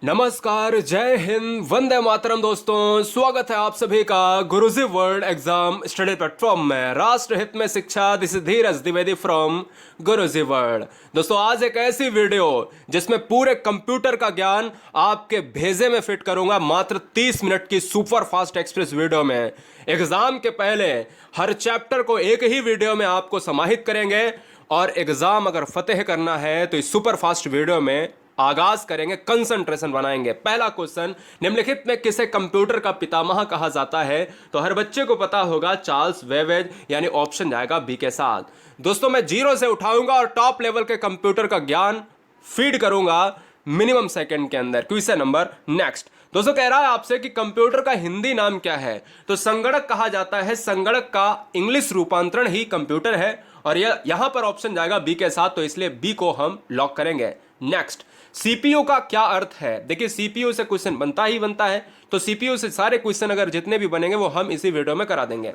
नमस्कार, जय हिंद, वंदे मातरम दोस्तों। स्वागत है आप सभी का गुरुजी वर्ल्ड एग्जाम स्टडी प्लेटफॉर्म में। राष्ट्र हित में शिक्षा, this is Dheeraj Dwivedi from Guruji world. दोस्तों, आज एक ऐसी वीडियो जिसमें पूरे कंप्यूटर का ज्ञान आपके भेजे में फिट करूंगा मात्र 30 मिनट की सुपर फास्ट एक्सप्रेस वीडियो में। एग्जाम के पहले हर चैप्टर को एक ही वीडियो में आपको समाहित करेंगे और एग्जाम अगर फतेह करना है तो इस सुपर फास्ट वीडियो में आगाज करेंगे, कंसंट्रेशन बनाएंगे। पहला क्वेश्चन, निम्नलिखित में किसे कंप्यूटर का पितामह कहा जाता है? तो हर बच्चे को पता होगा चार्ल्स बेबेज, यानी ऑप्शन जाएगा बी के साथ। दोस्तों, मैं जीरो से उठाऊंगा और टॉप लेवल के कंप्यूटर का ज्ञान फीड करूंगा मिनिमम सेकंड के अंदर। Question number next. दोस्तों, कह रहा है आपसे कि कंप्यूटर का हिंदी नाम क्या है? तो संगणक कहा जाता है। संगणक का इंग्लिश रूपांतरण ही कंप्यूटर है और यहां पर ऑप्शन जाएगा बी के साथ, तो इसलिए बी को हम लॉक करेंगे। नेक्स्ट, सीपीयू का क्या अर्थ है? देखिए, सीपीयू से क्वेश्चन बनता ही बनता है, तो सीपीयू से सारे क्वेश्चन अगर जितने भी बनेंगे वो हम इसी वीडियो में करा देंगे।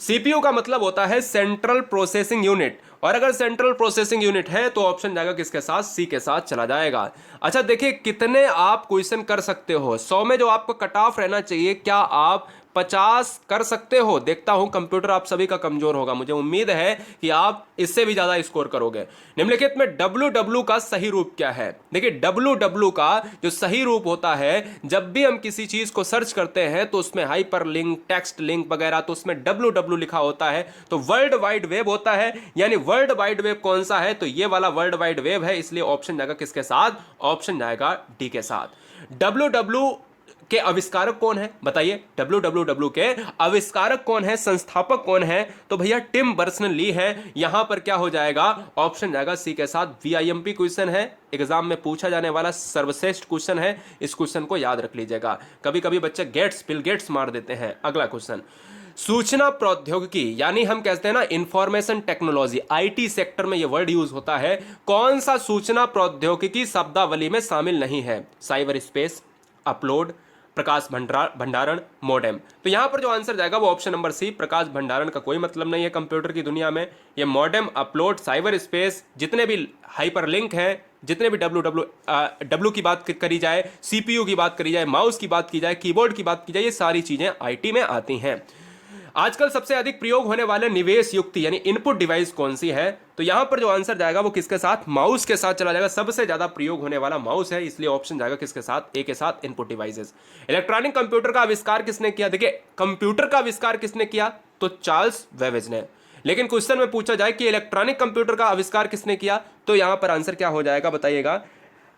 सीपीयू का मतलब होता है सेंट्रल प्रोसेसिंग यूनिट, और अगर सेंट्रल प्रोसेसिंग यूनिट है तो ऑप्शन जाएगा किसके साथ? सी के साथ चला जाएगा। अच्छा, देखिए कितने आप क्वेश्चन कर सकते हो। 100 में जो आपको कट ऑफ रहना चाहिए, क्या आप 50 कर सकते हो? देखता हूं कंप्यूटर आप सभी का कमजोर होगा, मुझे उम्मीद है कि आप इससे भी ज्यादा स्कोर करोगे। निम्नलिखित में www का सही रूप क्या है? देखिए, www का जो सही रूप होता है, जब भी हम किसी चीज को सर्च करते हैं तो उसमें हाइपर लिंक, टेक्स्ट लिंक वगैरह, तो उसमें www लिखा होता है, तो वर्ल्ड वाइड वेब होता है। यानी वर्ल्ड वाइड वेब कौन सा है? तो ये वाला वर्ल्ड वाइड वेब है, इसलिए ऑप्शन जाएगा किसके साथ? ऑप्शन जाएगा डी के साथ। www के आविष्कारक कौन है? बताइए, www के आविष्कारक कौन है, संस्थापक कौन है? तो भैया टिम बर्नर्स-ली है। यहां पर क्या हो जाएगा? ऑप्शन जाएगा सी के साथ। वीआईएमपी क्वेश्चन है, एग्जाम में पूछा जाने वाला सर्वश्रेष्ठ क्वेश्चन है, इस क्वेश्चन को याद रख लीजिएगा। कभी कभी बच्चे बिल गेट्स मार देते हैं। अगला क्वेश्चन, सूचना प्रौद्योगिकी, यानी हम कहते हैं ना इंफॉर्मेशन टेक्नोलॉजी, आईटी सेक्टर में यह वर्ड यूज होता है। कौन सा सूचना प्रौद्योगिकी शब्दावली में शामिल नहीं है? साइबर स्पेस, अपलोड, प्रकाश भंडारण, मॉडेम। तो यहां पर जो आंसर जाएगा वो ऑप्शन नंबर सी। प्रकाश भंडारण का कोई मतलब नहीं है कंप्यूटर की दुनिया में। ये मॉडेम, अपलोड, साइबर स्पेस, जितने भी हाइपर लिंक हैं, जितने भी डब्ल्यू की बात करी जाए, सीपीयू की बात करी जाए, माउस की बात की जाए, कीबोर्ड की बात की जाए, ये सारी चीजें आईटी में आती हैं। आजकल सबसे अधिक प्रयोग होने वाले निवेश युक्ति यानी इनपुट डिवाइस कौन सी है? तो यहां पर जो आंसर जाएगा वो किसके साथ? माउस के साथ चला जाएगा। सबसे ज्यादा प्रयोग होने वाला माउस है, इसलिए ऑप्शन जाएगा किसके साथ? ए के साथ, इनपुट डिवाइसेस। इलेक्ट्रॉनिक कंप्यूटर का आविष्कार किसने किया? देखिए, कंप्यूटर का आविष्कार किसने किया? तो चार्ल्स बेबेज ने। लेकिन क्वेश्चन में पूछा जाए कि इलेक्ट्रॉनिक कंप्यूटर का आविष्कार किसने किया, तो यहां पर आंसर क्या हो जाएगा? बताइएगा,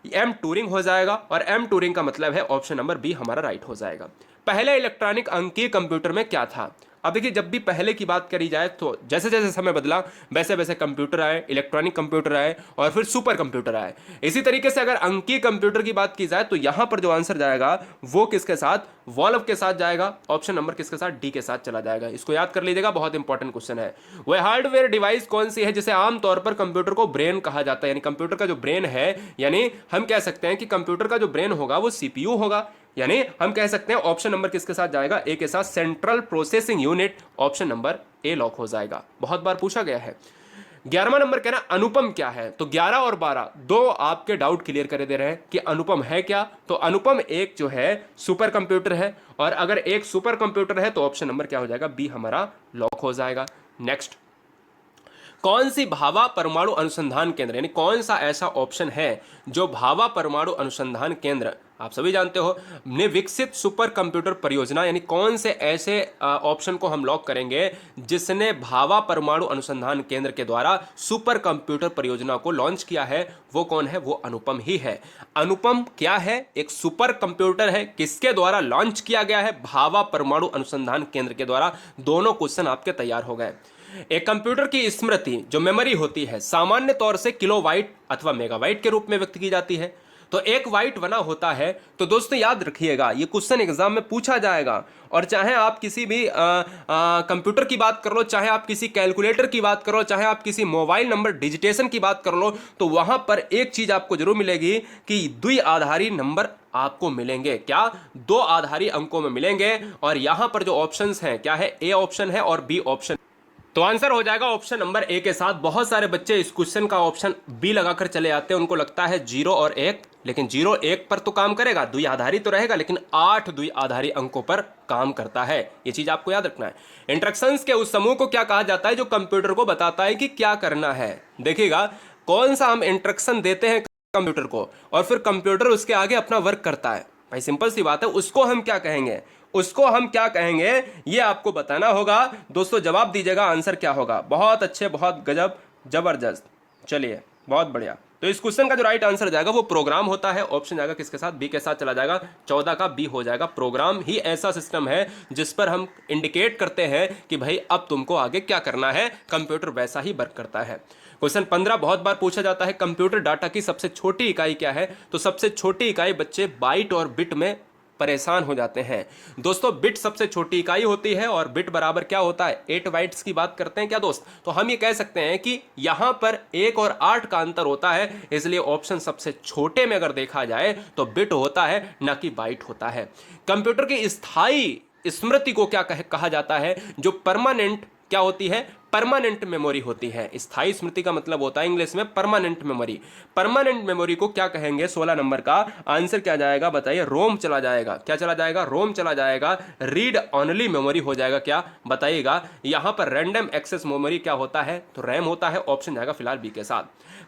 एम टूरिंग हो जाएगा, और एम टूरिंग का मतलब है ऑप्शन नंबर बी हमारा राइट हो जाएगा। पहले इलेक्ट्रॉनिक अंकीय कंप्यूटर में क्या था? अब देखिए, जब भी पहले की बात करी जाए तो जैसे जैसे समय बदला वैसे वैसे कंप्यूटर आए, इलेक्ट्रॉनिक कंप्यूटर आए और फिर सुपर कंप्यूटर आए। इसी तरीके से अगर अंकीय कंप्यूटर की बात की जाए तो यहां पर जो आंसर जाएगा वो किसके साथ? वॉल्व के साथ जाएगा। ऑप्शन नंबर किसके साथ? डी के साथ चला जाएगा। इसको याद कर लीजिएगा, बहुत इंपॉर्टेंट क्वेश्चन है। वह हार्डवेयर डिवाइस कौन सी है जिसे आमतौर पर कंप्यूटर को ब्रेन कहा जाता है? यानी कंप्यूटर का जो ब्रेन है, यानी हम कह सकते हैं कि कंप्यूटर का जो ब्रेन होगा वो सीपीयू होगा। यानी हम कह सकते हैं ऑप्शन नंबर किसके साथ जाएगा? ए के साथ, central processing unit. Option number A lock हो जाएगा। बहुत बार पूछा गया है। 11वां नंबर कहना अनुपम क्या है? तो 11 और 12 दो आपके डाउट क्लियर कर दे रहे हैं कि अनुपम है क्या। तो अनुपम एक जो है सुपर कंप्यूटर है, और अगर एक सुपर कंप्यूटर है तो ऑप्शन नंबर क्या हो जाएगा? बी हमारा लॉक हो जाएगा। नेक्स्ट, कौन सी भाभा परमाणु अनुसंधान केंद्र, यानी कौन सा ऐसा ऑप्शन है जो भाभा परमाणु अनुसंधान केंद्र, आप सभी जानते हो, ने विकसित सुपर कंप्यूटर परियोजना, यानी कौन से ऐसे ऑप्शन को हम लॉक करेंगे जिसने भाभा परमाणु अनुसंधान केंद्र के द्वारा सुपर कंप्यूटर परियोजना को लॉन्च किया है? वो कौन है? वो अनुपम ही है। अनुपम क्या है? एक सुपर कंप्यूटर है। किसके द्वारा लॉन्च किया गया है? भाभा परमाणु अनुसंधान केंद्र के द्वारा। दोनों क्वेश्चन आपके तैयार हो गए। एक कंप्यूटर की स्मृति जो मेमोरी होती है सामान्य तौर से किलोबाइट अथवा मेगाबाइट के रूप में व्यक्त की जाती है। तो एक बाइट बना होता है। तो दोस्तों याद रखिएगा, ये क्वेश्चन एग्जाम में पूछा जाएगा, और चाहे आप किसी भी कंप्यूटर की बात कर लो, चाहे आप किसी कैलकुलेटर की बात करो, चाहे आप किसी मोबाइल नंबर डिजिटेशन की बात कर लो, तो वहां पर एक चीज आपको जरूर मिलेगी कि द्विआधारी नंबर आपको मिलेंगे। क्या? 2 आधारी अंकों में मिलेंगे। और यहां पर जो ऑप्शंस हैं क्या है? ए ऑप्शन है और बी ऑप्शन। तो आंसर हो जाएगा ऑप्शन नंबर ए के साथ। बहुत सारे बच्चे इस क्वेश्चन का ऑप्शन बी लगाकर चले जाते हैं, उनको लगता है 0 और 1, लेकिन 0 1 पर तो काम करेगा, द्विआधारी तो रहेगा, लेकिन 8 द्विआधारी अंकों पर काम करता है। ये चीज आपको याद रखना है। इंस्ट्रक्शंस के उस समूह को क्या कहा जाता है जो कंप्यूटर को बताता है कि क्या करना है। देखिएगा कौन सा हम इंस्ट्रक्शन देते हैं कंप्यूटर को और फिर कंप्यूटर उसके आगे अपना वर्क करता है, भाई सिंपल सी बात है, उसको हम क्या कहेंगे, उसको हम क्या कहेंगे, ये आपको बताना होगा। दोस्तों जवाब दीजिएगा आंसर क्या होगा। बहुत अच्छे, बहुत गजब, जबरदस्त, चलिए बहुत बढ़िया। तो इस क्वेश्चन का जो राइट आंसर जाएगा वो प्रोग्राम होता है। ऑप्शन जाएगा किसके साथ, बी के साथ चला जाएगा। 14 का बी हो जाएगा। प्रोग्राम ही ऐसा सिस्टम है जिस पर हम इंडिकेट करते हैं कि भाई अब तुमको आगे क्या करना है, कंप्यूटर वैसा ही वर्क करता है। क्वेश्चन 15 बहुत बार पूछा जाता है, कंप्यूटर डाटा की सबसे छोटी इकाई क्या है। तो सबसे छोटी इकाई बच्चे बाइट और बिट में परेशान हो जाते हैं। दोस्तों बिट सबसे छोटी इकाई होती है और बिट बराबर क्या होता है, 8 बाइट्स की बात करते हैं क्या दोस्त। तो हम ये कह सकते हैं कि यहां पर 1 और 8 का अंतर होता है, इसलिए ऑप्शन सबसे छोटे में अगर देखा जाए तो बिट होता है, ना कि बाइट होता है। कंप्यूटर की स्थायी स्मृति को क्या कहा जाता है, जो परमानेंट क्या होती है, परमानेंट मेमोरी होती है। स्थायी स्मृति का मतलब होता है इंग्लिश में परमानेंट मेमोरी। परमानेंट मेमोरी को क्या कहेंगे, 16 नंबर का आंसर क्या जाएगा बताइए, रोम चला जाएगा। क्या चला जाएगा, रोम चला जाएगा। रीड ओनली मेमोरी हो जाएगा, क्या बताइएगा। यहां पर रैंडम एक्सेस मेमोरी क्या होता है, तो रैम होता है। ऑप्शन जाएगा फिलहाल बी के साथ।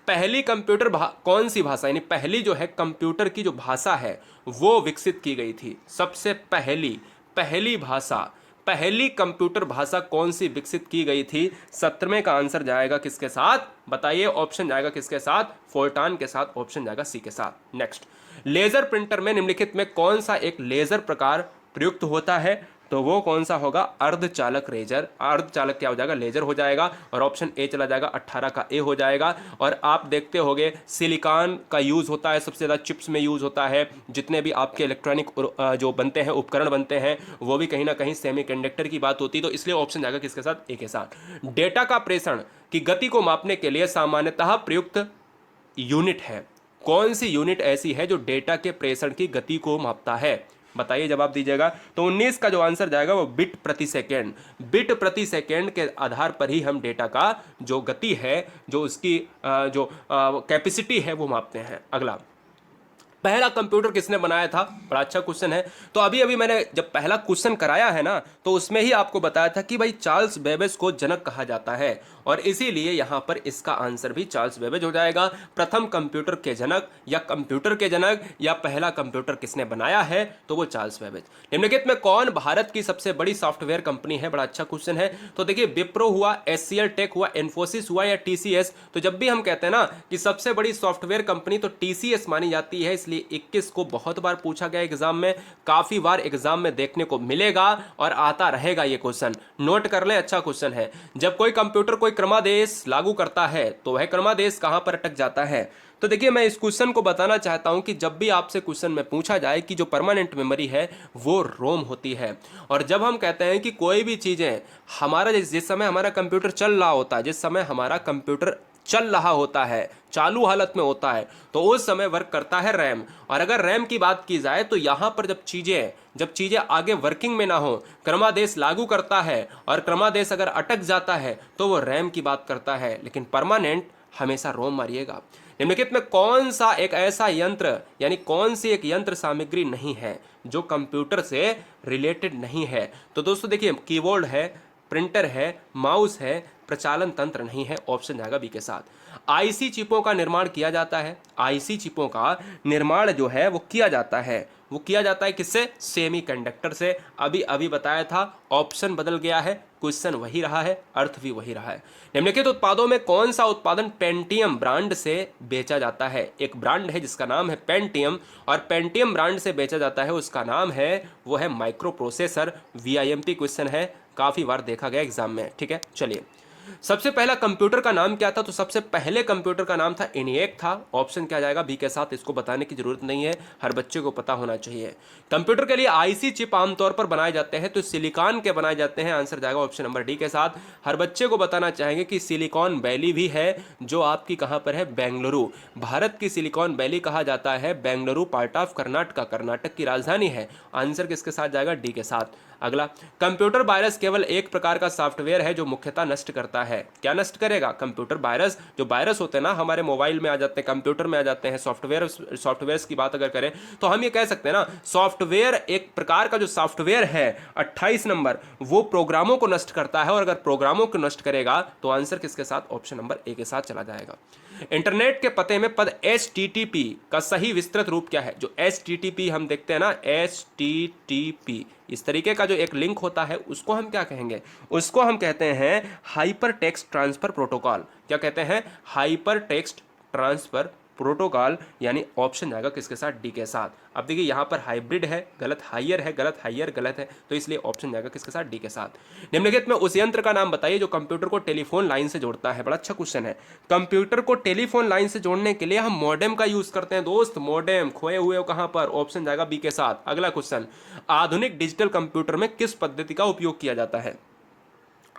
पहली कंप्यूटर कौन सी भाषा, यानी पहली जो है कंप्यूटर की जो भाषा है वो विकसित की गई थी। सबसे पहली भाषा, पहली कंप्यूटर भाषा कौन सी विकसित की गई थी। 17वें का आंसर जाएगा किसके साथ बताइए। ऑप्शन जाएगा किसके साथ, फोर्टान के साथ। ऑप्शन जाएगा सी के साथ। नेक्स्ट, लेजर प्रिंटर में निम्नलिखित में कौन सा एक लेजर प्रकार प्रयुक्त होता है, तो वो कौन सा होगा, अर्धचालक लेजर। अर्धचालक क्या हो जाएगा, लेजर हो जाएगा। और ऑप्शन ए चला जाएगा, 18 का ए हो जाएगा। और आप देखते होंगे सिलिकॉन का यूज होता है, सबसे ज्यादा चिप्स में यूज होता है। जितने भी आपके इलेक्ट्रॉनिक जो बनते हैं, उपकरण बनते हैं, वो भी कहीं ना कहीं सेमीकंडक्टर की बात होती है। तो इसलिए ऑप्शन जाएगा किसके साथ, ए के साथ। डेटा का प्रेषण की गति को मापने के लिए सामान्यतः प्रयुक्त यूनिट है। कौन सी यूनिट ऐसी है जो डेटा के प्रेषण की गति को मापता है, बताइए जवाब दीजिएगा। तो 19 का जो आंसर जाएगा वो बिट प्रति सेकेंड। बिट प्रति सेकेंड के आधार पर ही हम डेटा का जो गति है, जो उसकी जो कैपेसिटी है वो मापते हैं। अगला, पहला कंप्यूटर किसने बनाया था, बड़ा अच्छा क्वेश्चन है। तो अभी अभी मैंने जब पहला क्वेश्चन कराया है ना, तो उसमें ही आपको बताया था कि भाई चार्ल्स बेबेज को जनक कहा जाता है, और इसीलिए यहां पर इसका आंसर भी चार्ल्स बेबेज हो जाएगा। प्रथम कंप्यूटर के जनक या कंप्यूटर के जनक या पहला कंप्यूटर किसने बनाया है, तो वो चार्ल्स बेबेज। निम्नलिखित में कौन भारत की सबसे बड़ी सॉफ्टवेयर कंपनी है, बड़ा अच्छा क्वेश्चन है। तो देखिए विप्रो हुआ, एचसीएल टेक हुआ, इन्फोसिस हुआ या टीसीएस। तो जब भी हम कहते हैं ना कि सबसे बड़ी सॉफ्टवेयर कंपनी, तो टीसीएस मानी जाती है। इसलिए 21 को बहुत बार पूछा गया एग्जाम में, काफी बार एग्जाम में देखने को मिलेगा और आता रहेगा ये क्वेश्चन। नोट कर ले, अच्छा क्वेश्चन है। जब कोई कंप्यूटर कोई क्रमादेश लागू करता है तो वह क्रमादेश कहां पर अटक जाता है। तो देखिए मैं इस क्वेश्चन को बताना चाहता हूं कि जब भी आपसे क्वेश्चन में पूछा जाए कि जो परमानेंट मेमोरी है वो रोम होती है। और जब हम कहते हैं कि कोई भी चीजें हमारा जिस समय हमारा कंप्यूटर चल रहा होता है, जिस समय हमारा कंप्यूटर चल रहा होता है, चालू हालत में होता है, तो उस समय वर्क करता है रैम। और अगर रैम की बात की जाए तो यहां पर जब चीजें आगे वर्किंग में ना हो, क्रमादेश लागू करता है और क्रमादेश अगर अटक जाता है तो वो रैम की बात करता है। लेकिन परमानेंट हमेशा रोम मारिएगा। निम्नलिखित में कौन सा एक ऐसा यंत्र, यानी कौन सी एक यंत्र सामग्री नहीं है जो कंप्यूटर से रिलेटेड नहीं है। तो दोस्तों देखिए कीबोर्ड है, प्रिंटर है, माउस है, प्रचालन तंत्र नहीं है। ऑप्शन जाएगा बी के साथ। आईसी चिपों का निर्माण किया जाता है। आईसी चिपों का निर्माण जो है वो किया जाता है किससे, सेमीकंडक्टर से। अभी अभी बताया था, ऑप्शन बदल गया है, क्वेश्चन वही रहा है, अर्थ भी वही रहा है। निम्नलिखित उत्पादों में कौन सा उत्पादन पेंटियम ब्रांड से बेचा जाता है। एक ब्रांड है जिसका नाम है पेंटियम, और पेंटियम ब्रांड से बेचा जाता है, उसका नाम है वो है माइक्रो प्रोसेसर। वीआईएमपी क्वेश्चन है, काफी बार देखा गया एग्जाम में। ठीक है, चलिए सबसे पहला कंप्यूटर का नाम क्या था। तो सबसे पहले कंप्यूटर का नाम था ENIAC था। ऑप्शन क्या जाएगा, बी के साथ। इसको बताने की जरूरत नहीं है, हर बच्चे को पता होना चाहिए। कंप्यूटर के लिए आईसी चिप आमतौर पर बनाए जाते हैं तो सिलिकॉन के बनाए जाते हैं। आंसर जाएगा ऑप्शन नंबर डी के साथ। हर बच्चे को बताना चाहेंगे कि सिलिकॉन वैली भी है जो आपकी कहां पर है, बेंगलुरु। भारत की सिलिकॉन वैली कहा जाता है बेंगलुरु, पार्ट ऑफ कर्नाटक, कर्नाटक की राजधानी है। आंसर किसके साथ जाएगा, डी के साथ। अगला, कंप्यूटर वायरस केवल एक प्रकार का सॉफ्टवेयर है जो मुख्यतः नष्ट करता है। क्या नष्ट करेगा? कंप्यूटर वायरस, जो वायरस होते हैं ना हमारे मोबाइल में आ जाते हैं, कंप्यूटर में आ जाते हैं, सॉफ्टवेयर की बात अगर करें तो हम ये कह सकते हैं ना, सॉफ्टवेयर एक प्रकार का जो सॉफ्टवेयर है 28 नंबर, वो प्रोग्रामों को नष्ट करता है, और अगर प्रोग्रामों को नष्ट करेगा तो आंसर किसके साथ? ऑप्शन नंबर ए के साथ चला जाएगा। इंटरनेट के पते में पद HTTP का सही विस्तृत रूप क्या है? जो HTTP हम देखते हैं ना, HTTP इस तरीके का जो एक लिंक होता है उसको हम क्या कहेंगे? उसको हम कहते हैं हाइपर टेक्स्ट ट्रांसफर प्रोटोकॉल। क्या कहते हैं? हाइपर टेक्स्ट ट्रांसफर प्रोटोकॉल, यानी ऑप्शन जाएगा किसके साथ? डी के साथ। अब देखिए यहाँ पर हाइब्रिड है गलत, हाइयर है गलत, हाइयर गलत है, तो इसलिए ऑप्शन जाएगा किसके साथ? डी के साथ। निम्नलिखित में उस यंत्र का नाम बताइए जो कंप्यूटर को टेलीफोन लाइन से जोड़ता है। बड़ा अच्छा क्वेश्चन है। कंप्यूटर को टेलीफोन लाइन से जोड़ने के लिए हम मॉडेम का यूज करते हैं दोस्त। मॉडेम खोए हुए हो कहां पर? ऑप्शन जाएगा बी के साथ। अगला क्वेश्चन, आधुनिक डिजिटल कंप्यूटर में किस पद्धति का उपयोग किया जाता है?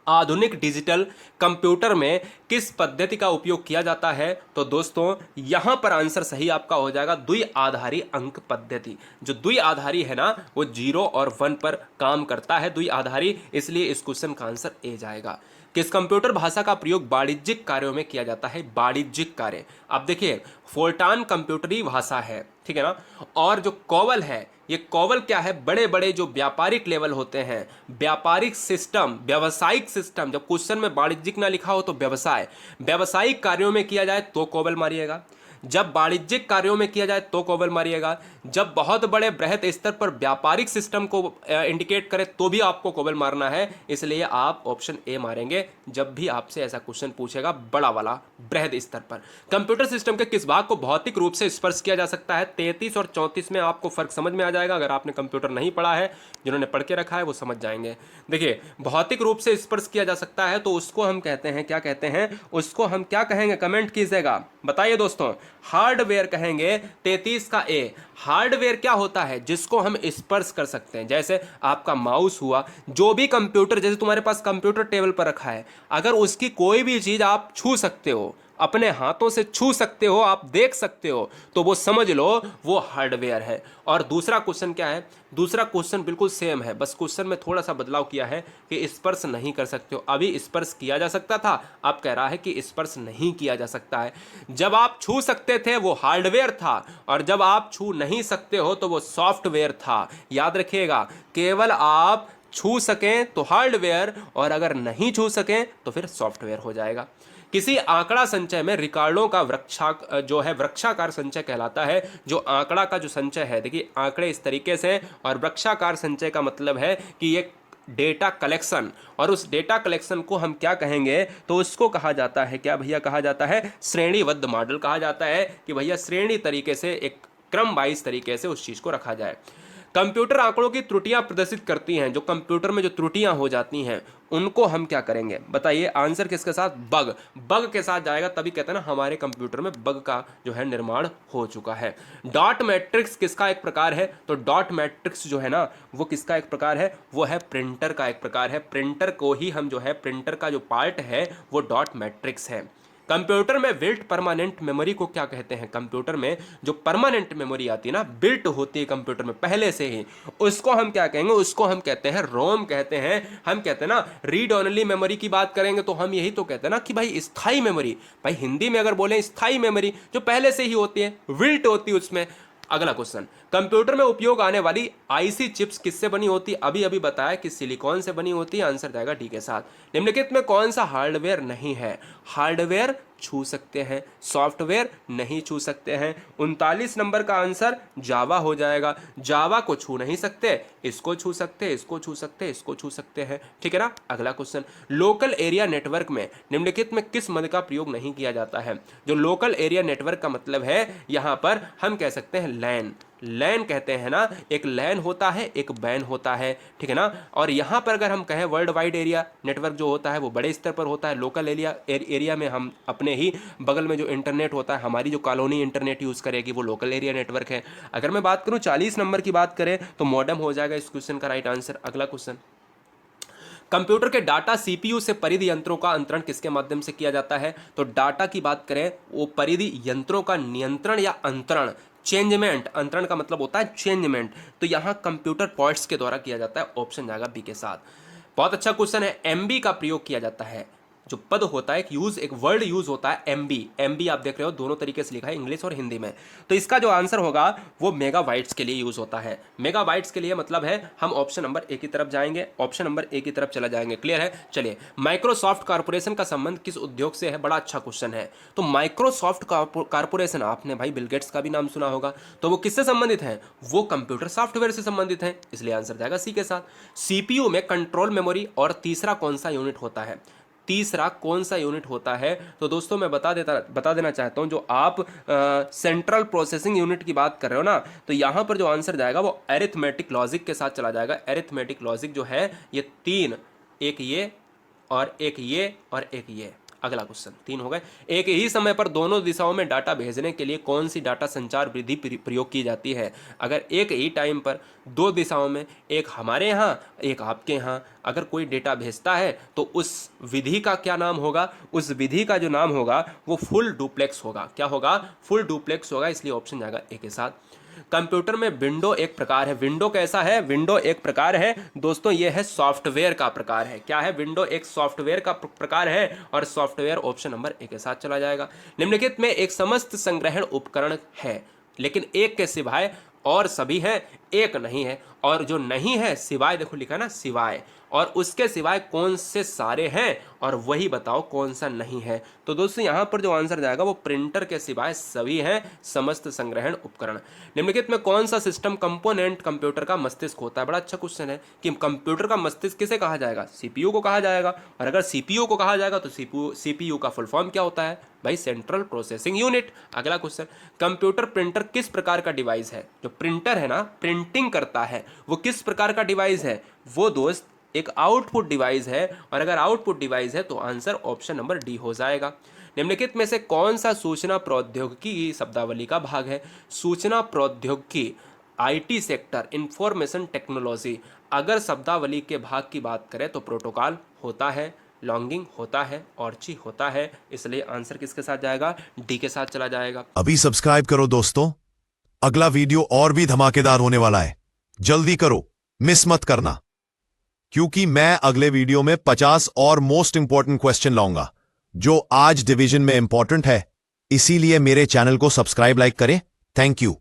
आधुनिक डिजिटल कंप्यूटर में किस पद्धति का उपयोग किया जाता है? तो दोस्तों यहां पर आंसर सही आपका हो जाएगा द्विआधारी अंक पद्धति। जो द्विआधारी है ना, वो 0 और 1 पर काम करता है, द्विआधारी, इसलिए इस क्वेश्चन का आंसर ए जाएगा। किस कंप्यूटर भाषा का प्रयोग वाणिज्यिक कार्यों में किया जाता है? वाणिज्यिक कार्य, आप देखिए फोर्टान कंप्यूटरी भाषा है, ठीक है ना। और जो कोवल है, ये कोवल क्या है? बड़े बड़े जो व्यापारिक लेवल होते हैं, व्यापारिक सिस्टम, व्यावसायिक सिस्टम, जब क्वेश्चन में वाणिज्यिक ना लिखा हो तो व्यवसाय, व्यावसायिक कार्यों में किया जाए तो कोवल मारिएगा, जब वाणिज्यिक कार्यों में किया जाए तो कोवल मारिएगा, जब बहुत बड़े बृहत स्तर पर व्यापारिक सिस्टम को इंडिकेट करे तो भी आपको कोवल मारना है, इसलिए आप ऑप्शन ए मारेंगे जब भी आपसे ऐसा क्वेश्चन पूछेगा बड़ा वाला बृहद स्तर पर। कंप्यूटर सिस्टम के किस भाग को भौतिक रूप से स्पर्श किया जा सकता है? 33 और 34 में आपको फर्क समझ में आ जाएगा। अगर आपने कंप्यूटर नहीं पढ़ा है, जिन्होंने पढ़ के रखा है वो समझ जाएंगे। देखिए भौतिक रूप से स्पर्श किया जा सकता है तो उसको हम कहते हैं, क्या कहते हैं? उसको हम क्या कहेंगे? कमेंट कीजिएगा, बताइए दोस्तों। हार्डवेयर कहेंगे। 33 का ए, हार्डवेयर क्या होता है? जिसको हम स्पर्श कर सकते हैं, जैसे आपका माउस हुआ, जो भी कंप्यूटर, जैसे तुम्हारे पास कंप्यूटर टेबल पर रखा है, अगर उसकी कोई भी चीज आप छू सकते हो, अपने हाथों से छू सकते हो, आप देख सकते हो, तो वो समझ लो वो हार्डवेयर है। और दूसरा क्वेश्चन क्या है? दूसरा क्वेश्चन बिल्कुल सेम है, बस क्वेश्चन में थोड़ा सा बदलाव किया है कि स्पर्श नहीं कर सकते हो। अभी स्पर्श किया जा सकता था, अब कह रहा है कि स्पर्श नहीं किया जा सकता है। जब आप छू सकते थे वो हार्डवेयर था, और जब आप छू नहीं सकते हो तो वो सॉफ्टवेयर था। याद रखिएगा, केवल आप छू सकें तो हार्डवेयर, और अगर नहीं छू सकें तो फिर सॉफ्टवेयर हो जाएगा। किसी आंकड़ा संचय में रिकॉर्डों का वृक्षाकार संचय कहलाता है। जो आंकड़ा का जो संचय है, देखिए आंकड़े इस तरीके से, और वृक्षाकार संचय का मतलब है कि ये डेटा कलेक्शन, और उस डेटा कलेक्शन को हम क्या कहेंगे? तो उसको कहा जाता है, क्या भैया कहा जाता है? श्रेणीबद्ध मॉडल कहा जाता है, कि भैया श्रेणी तरीके से, एक क्रम वाइज तरीके से उस चीज को रखा जाए। कंप्यूटर आंकड़ों की त्रुटियां प्रदर्शित करती हैं। जो कंप्यूटर में जो त्रुटियां हो जाती हैं उनको हम क्या करेंगे? बताइए। आंसर किसके साथ? बग, बग के साथ जाएगा, तभी कहते हैं ना हमारे कंप्यूटर में बग का जो है निर्माण हो चुका है। डॉट मैट्रिक्स किसका एक प्रकार है? तो डॉट मैट्रिक्स जो है ना, वो किसका एक प्रकार है? वो है प्रिंटर का एक प्रकार है। प्रिंटर को ही हम जो है, प्रिंटर का जो पार्ट है वो डॉट मैट्रिक्स है। कंप्यूटर में बिल्ट परमानेंट मेमोरी को क्या कहते हैं? कंप्यूटर में जो परमानेंट मेमोरी आती है ना, बिल्ट होती है कंप्यूटर में पहले से ही, उसको हम क्या कहेंगे? उसको हम कहते हैं रोम कहते हैं। हम कहते हैं ना रीड ओनली मेमोरी की बात करेंगे तो हम यही तो कहते हैं ना कि भाई स्थाई मेमोरी। भाई हिंदी में अगर बोले स्थाई मेमोरी, जो पहले से ही होती है, बिल्ट होती है उसमें। अगला क्वेश्चन, कंप्यूटर में उपयोग आने वाली आईसी चिप्स किससे बनी होती है? अभी अभी बताया कि सिलिकॉन से बनी होती है। आंसर जाएगा डी के साथ। निम्नलिखित में कौन सा हार्डवेयर नहीं है? हार्डवेयर छू सकते हैं, सॉफ्टवेयर नहीं छू सकते हैं। 39 नंबर का आंसर जावा हो जाएगा। जावा को छू नहीं सकते, इसको छू सकते, इसको छू सकते, इसको छू सकते हैं, ठीक है ना। अगला क्वेश्चन, लोकल एरिया नेटवर्क में निम्नलिखित में किस मद का प्रयोग नहीं किया जाता है? जो लोकल एरिया नेटवर्क का मतलब है, यहां पर हम कह सकते हैं लैन। लैन कहते हैं ना, एक लैन होता है, एक बैन होता है, ठीक है ना। और यहाँ पर अगर हम कहें वर्ल्ड वाइड एरिया नेटवर्क जो होता है वो बड़े स्तर पर होता है। लोकल एरिया में हम अपने ही बगल में जो इंटरनेट होता है, हमारी जो कॉलोनी इंटरनेट यूज़ करेगी, वो लोकल एरिया नेटवर्क है। अगर मैं बात करूँ 40 नंबर की बात करें तो मॉडेम हो जाएगा इस क्वेश्चन का राइट आंसर। अगला क्वेश्चन, कंप्यूटर के डाटा सीपीयू से परिधि यंत्रों का अंतरण किसके माध्यम से किया जाता है? तो डाटा की बात करें, वो परिधि यंत्रों का नियंत्रण या अंतरण चेंजमेंट, अंतरण का मतलब होता है चेंजमेंट, तो यहाँ कंप्यूटर पार्ट्स के द्वारा किया जाता है, ऑप्शन जाएगा बी के साथ। बहुत अच्छा क्वेश्चन है, एमबी का प्रयोग किया जाता है, जो पद होता है एक वर्ड यूज होता है एमबी, एमबी आप देख रहे हो दोनों तरीके से लिखा है, इंग्लिश और हिंदी में, तो इसका जो आंसर होगा वो मेगाबाइट्स के लिए यूज होता है। मेगाबाइट्स के लिए मतलब है हम ऑप्शन नंबर ए की तरफ जाएंगे, ऑप्शन नंबर ए की तरफ चला जाएंगे, क्लियर है। चलिए, माइक्रोसॉफ्ट कॉर्पोरेशन का संबंध किस उद्योग से है, बड़ा अच्छा क्वेश्चन है। तो माइक्रोसॉफ्ट कॉर्पोरेशन, आपने भाई बिल गेट्स का भी नाम सुना होगा, तो वो किससे संबंधित है, वो कंप्यूटर सॉफ्टवेयर से संबंधित है, इसलिए आंसर जाएगा सी के साथ। सीपीयू में कंट्रोल मेमोरी और तीसरा कौन सा यूनिट होता है, तीसरा कौन सा यूनिट होता है, तो दोस्तों मैं बता देना चाहता हूं, जो आप सेंट्रल प्रोसेसिंग यूनिट की बात कर रहे हो ना, तो यहां पर जो आंसर जाएगा वो अरिथमेटिक लॉजिक के साथ चला जाएगा। अरिथमेटिक लॉजिक जो है ये तीन, एक ये और एक ये और एक ये, अगला क्वेश्चन, तीन हो गए। एक ही समय पर दोनों दिशाओं में डाटा भेजने के लिए कौन सी डाटा संचार विधि प्रयोग की जाती है। अगर एक ही टाइम पर दो दिशाओं में, एक हमारे यहाँ एक आपके यहाँ, अगर कोई डेटा भेजता है तो उस विधि का क्या नाम होगा, उस विधि का जो नाम होगा वो फुल डुप्लेक्स होगा। क्या होगा, फुल डुप्लेक्स होगा, इसलिए ऑप्शन जाएगा ए के साथ। कंप्यूटर में विंडो एक प्रकार है, विंडो कैसा है, विंडो एक प्रकार है दोस्तों, ये है सॉफ्टवेयर का प्रकार है। क्या है, विंडो एक सॉफ्टवेयर का प्रकार है, और सॉफ्टवेयर ऑप्शन नंबर ए के साथ चला जाएगा। निम्नलिखित में एक समस्त संग्रहण उपकरण है, लेकिन एक के सिवाय और सभी हैं, एक नहीं है, और जो नहीं है सिवाय, देखो लिखा है ना सिवाय, और उसके सिवाय कौन से सारे हैं, और वही बताओ कौन सा नहीं है। तो दोस्तों यहाँ पर जो आंसर जाएगा वो प्रिंटर के सिवाय सभी हैं समस्त संग्रहण उपकरण। निम्नलिखित में कौन सा सिस्टम कंपोनेंट कंप्यूटर का मस्तिष्क होता है, बड़ा अच्छा क्वेश्चन है कि कंप्यूटर का मस्तिष्क किसे कहा जाएगा, सीपीयू को कहा जाएगा, और अगर सीपीयू को कहा जाएगा तो सीपीयू का फुल फॉर्म क्या होता है भाई, सेंट्रल प्रोसेसिंग यूनिट। अगला क्वेश्चन, कंप्यूटर प्रिंटर किस प्रकार का डिवाइस है, जो प्रिंटर है ना प्रिंटिंग करता है वो किस प्रकार का डिवाइस है, वो दोस्त एक आउटपुट डिवाइस है, और अगर आउटपुट डिवाइस है तो आंसर ऑप्शन नंबर डी हो जाएगा। निम्नलिखित में से कौन सा सूचना प्रौद्योगिकी की शब्दावली का भाग है, सूचना प्रौद्योगिकी, आईटी सेक्टर, इंफॉर्मेशन टेक्नोलॉजी, अगर शब्दावली के भाग की बात करें तो प्रोटोकॉल होता है, लॉन्गिंग होता है, ऑर्ची होता है, इसलिए आंसर किसके साथ जाएगा, डी के साथ चला जाएगा। अभी सब्सक्राइब करो दोस्तों, अगला वीडियो और भी धमाकेदार होने वाला है, जल्दी करो, मिस मत करना, क्योंकि मैं अगले वीडियो में 50 और मोस्ट इंपॉर्टेंट क्वेश्चन लाऊंगा जो आज डिवीजन में इंपॉर्टेंट है। इसीलिए मेरे चैनल को सब्सक्राइब लाइक करें। Thank you.